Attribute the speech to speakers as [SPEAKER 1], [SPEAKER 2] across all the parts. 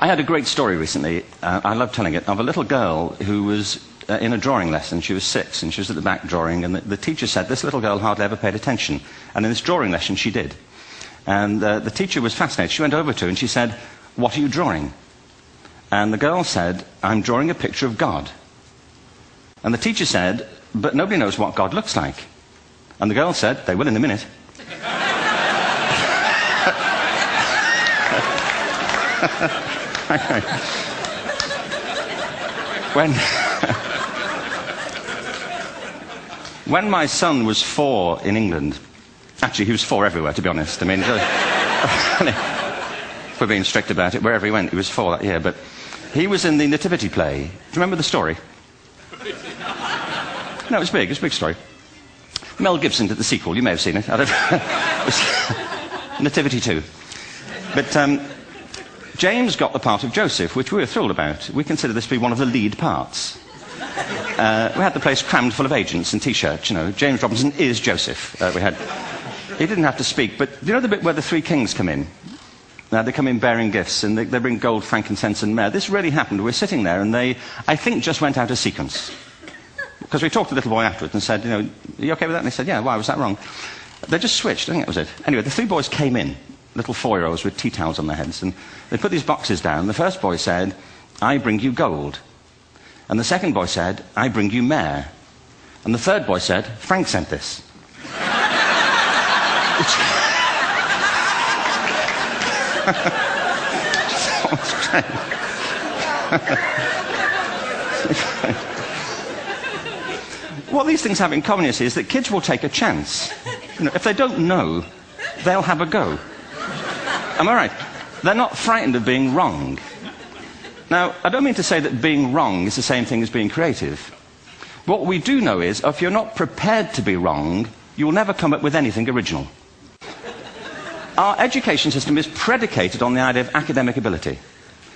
[SPEAKER 1] I had a great story recently, I love telling it, of a little girl who was in a drawing lesson. She was 6 and she was at the back drawing, and the teacher said this little girl hardly ever paid attention. And in this drawing lesson she did. And the teacher was fascinated. She went over to her and she said, "What are you drawing?" And the girl said, "I'm drawing a picture of God." And the teacher said, "But nobody knows what God looks like." And the girl said, "They will in a minute." When my son was 4 in England, actually he was 4 everywhere, to be honest. I mean, if we're being strict about it, wherever he went, he was 4 that year. But he was in the Nativity play. Do you remember the story? No, it was big. It was a big story. Mel Gibson did the sequel. You may have seen it. I don't know. It was Nativity 2. But James got the part of Joseph, which we were thrilled about. We consider this to be one of the lead parts. We had the place crammed full of agents in T-shirts, you know. James Robinson is Joseph. He didn't have to speak, but do you know the bit where the 3 kings come in? They come in bearing gifts, and they bring gold, frankincense, and myrrh. This really happened. We're sitting there, and they, I think, just went out of sequence. Because we talked to the little boy afterwards and said, you know, "Are you okay with that?" And they said, "Yeah, why was that wrong?" They just switched. I think that was it. Anyway, the 3 boys came in, little 4-year-olds with tea towels on their heads, and they put these boxes down. The first boy said, "I bring you gold." And the second boy said, "I bring you myrrh." And the third boy said, "Frank sent this." What these things have in common, you see, is that kids will take a chance. You know, if they don't know, they'll have a go. Am I right? They're not frightened of being wrong. Now, I don't mean to say that being wrong is the same thing as being creative. What we do know is, if you're not prepared to be wrong, you will never come up with anything original. Our education system is predicated on the idea of academic ability.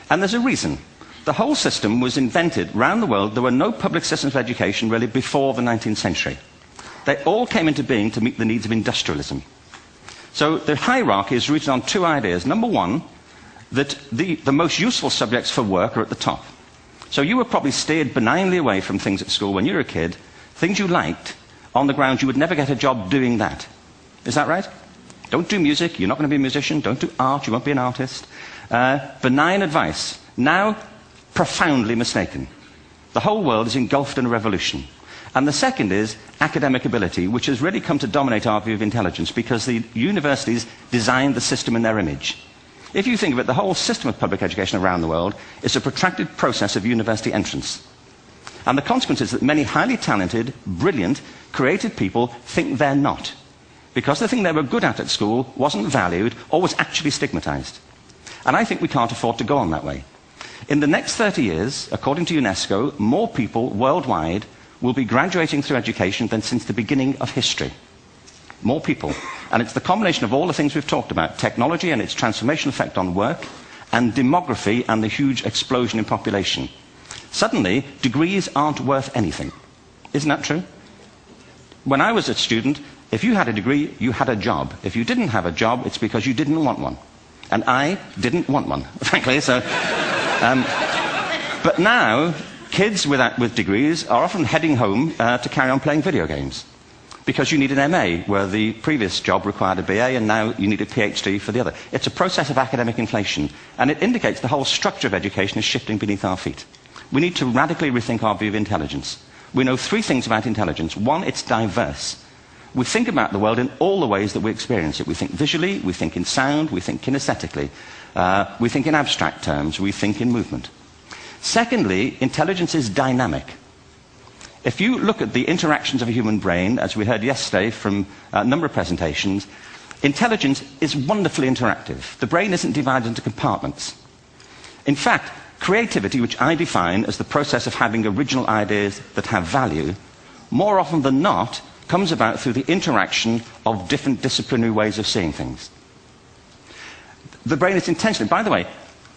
[SPEAKER 1] And there's a reason. The whole system was invented around the world. There were no public systems of education really before the 19th century. They all came into being to meet the needs of industrialism. So the hierarchy is rooted on 2 ideas. Number one, that the most useful subjects for work are at the top. So you were probably steered benignly away from things at school when you were a kid, things you liked, on the grounds you would never get a job doing that. Is that right? Don't do music, you're not going to be a musician. Don't do art, you won't be an artist. Benign advice. Now, profoundly mistaken. The whole world is engulfed in a revolution. And the second is academic ability, which has really come to dominate our view of intelligence because the universities designed the system in their image. If you think of it, the whole system of public education around the world is a protracted process of university entrance. And the consequence is that many highly talented, brilliant, creative people think they're not. Because the thing they were good at school wasn't valued or was actually stigmatized. And I think we can't afford to go on that way. In the next 30 years, according to UNESCO, more people worldwide will be graduating through education than since the beginning of history. More people. And it's the combination of all the things we've talked about, technology and its transformational effect on work, and demography and the huge explosion in population. Suddenly, degrees aren't worth anything. Isn't that true? When I was a student, if you had a degree, you had a job. If you didn't have a job, it's because you didn't want one. And I didn't want one, frankly, so... but now, kids with degrees are often heading home to carry on playing video games. Because you need an MA, where the previous job required a BA, and now you need a PhD for the other. It's a process of academic inflation, and it indicates the whole structure of education is shifting beneath our feet. We need to radically rethink our view of intelligence. We know 3 things about intelligence. One, it's diverse. We think about the world in all the ways that we experience it. We think visually, we think in sound, we think kinesthetically, we think in abstract terms, we think in movement. Secondly, intelligence is dynamic. If you look at the interactions of a human brain, as we heard yesterday from a number of presentations, intelligence is wonderfully interactive. The brain isn't divided into compartments. In fact, creativity, which I define as the process of having original ideas that have value, more often than not, comes about through the interaction of different disciplinary ways of seeing things. The brain is intentionally... By the way,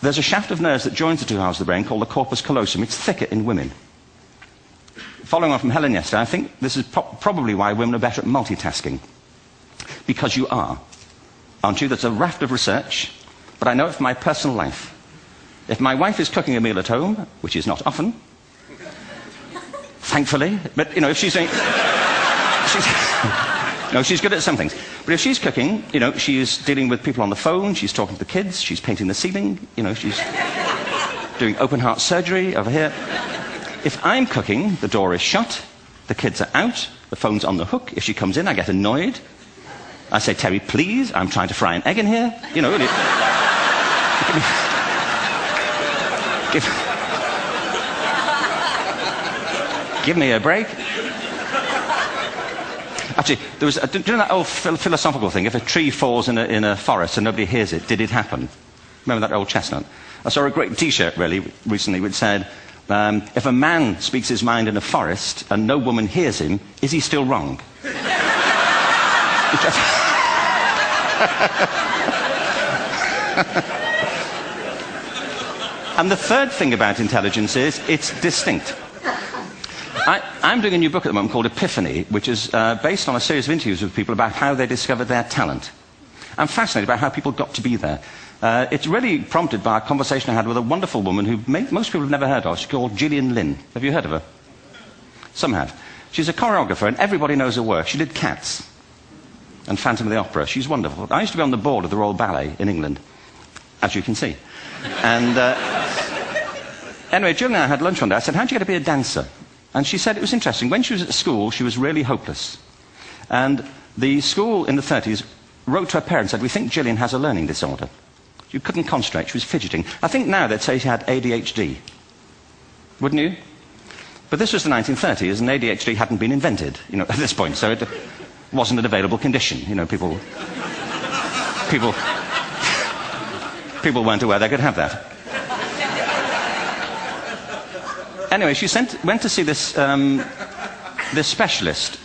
[SPEAKER 1] there's a shaft of nerves that joins the 2 halves of the brain called the corpus callosum. It's thicker in women. Following on from Helen yesterday, I think this is probably why women are better at multitasking. Because you are. Aren't you? There's a raft of research, but I know it from my personal life. If my wife is cooking a meal at home, which is not often, thankfully, but, you know, if she's doing... No, she's good at some things. But if she's cooking, you know, she's dealing with people on the phone, she's talking to the kids, she's painting the ceiling, you know, she's doing open heart surgery over here. If I'm cooking, the door is shut, the kids are out, the phone's on the hook. If she comes in, I get annoyed. I say, Terry, please, I'm trying to fry an egg in here. You know, give me a break. Actually, there was, do you know that old philosophical thing? If a tree falls in a forest and nobody hears it, did it happen? Remember that old chestnut? I saw a great T-shirt really recently which said, if a man speaks his mind in a forest and no woman hears him, is he still wrong? And the third thing about intelligence is it's distinct. I'm doing a new book at the moment called Epiphany, which is based on a series of interviews with people about how they discovered their talent. I'm fascinated about how people got to be there. It's really prompted by a conversation I had with a wonderful woman who most people have never heard of. She's called Gillian Lynn. Have you heard of her? Some have. She's a choreographer and everybody knows her work. She did Cats and Phantom of the Opera. She's wonderful. I used to be on the board of the Royal Ballet in England, as you can see. And anyway, Gillian and I had lunch one day. I said, how'd you get to be a dancer? And she said it was interesting. When she was at school, she was really hopeless. And the school in the 30s wrote to her parents and said, we think Gillian has a learning disorder. She couldn't concentrate, she was fidgeting. I think now they'd say she had ADHD. Wouldn't you? But this was the 1930s, and ADHD hadn't been invented, you know, at this point, so it wasn't an available condition. You know, people weren't aware they could have that. Anyway, she went to see this specialist.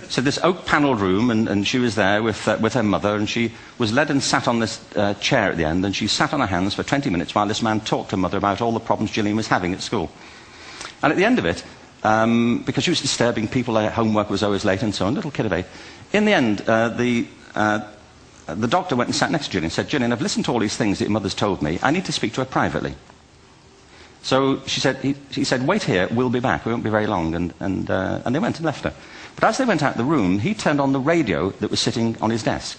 [SPEAKER 1] So this oak-panelled room, and she was there with her mother, and she was led and sat on this chair at the end, and she sat on her hands for 20 minutes while this man talked to her mother about all the problems Gillian was having at school. And at the end of it, because she was disturbing people, her homework was always late and so on, little kid of 8, in the end, the doctor went and sat next to Gillian and said, Gillian, I've listened to all these things that your mother's told me. I need to speak to her privately. So he said, wait here, we'll be back. We won't be very long. And they went and left her. But as they went out the room, he turned on the radio that was sitting on his desk.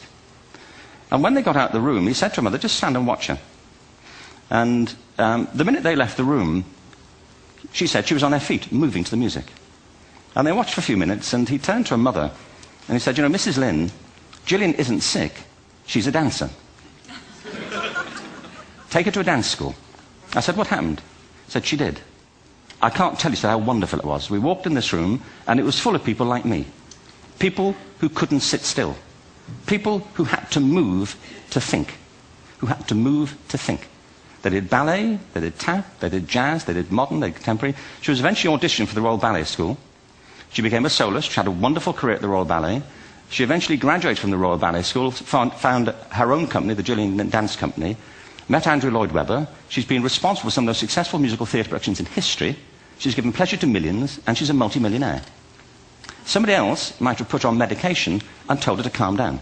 [SPEAKER 1] And when they got out the room, he said to her mother, just stand and watch her. And the minute they left the room, she said she was on her feet, moving to the music. And they watched for a few minutes, and he turned to her mother, and he said, you know, Mrs. Lynn, Gillian isn't sick, she's a dancer. Take her to a dance school. I said, what happened? He said, she did. I can't tell you how wonderful it was. We walked in this room, and it was full of people like me. People who couldn't sit still. People who had to move to think. Who had to move to think. They did ballet, they did tap, they did jazz, they did modern, they did contemporary. She was eventually auditioned for the Royal Ballet School. She became a soloist. She had a wonderful career at the Royal Ballet. She eventually graduated from the Royal Ballet School, found her own company, the Gillian Dance Company, met Andrew Lloyd Webber. She's been responsible for some of the most successful musical theatre productions in history. She's given pleasure to millions, and she's a multi-millionaire. Somebody else might have put her on medication and told her to calm down.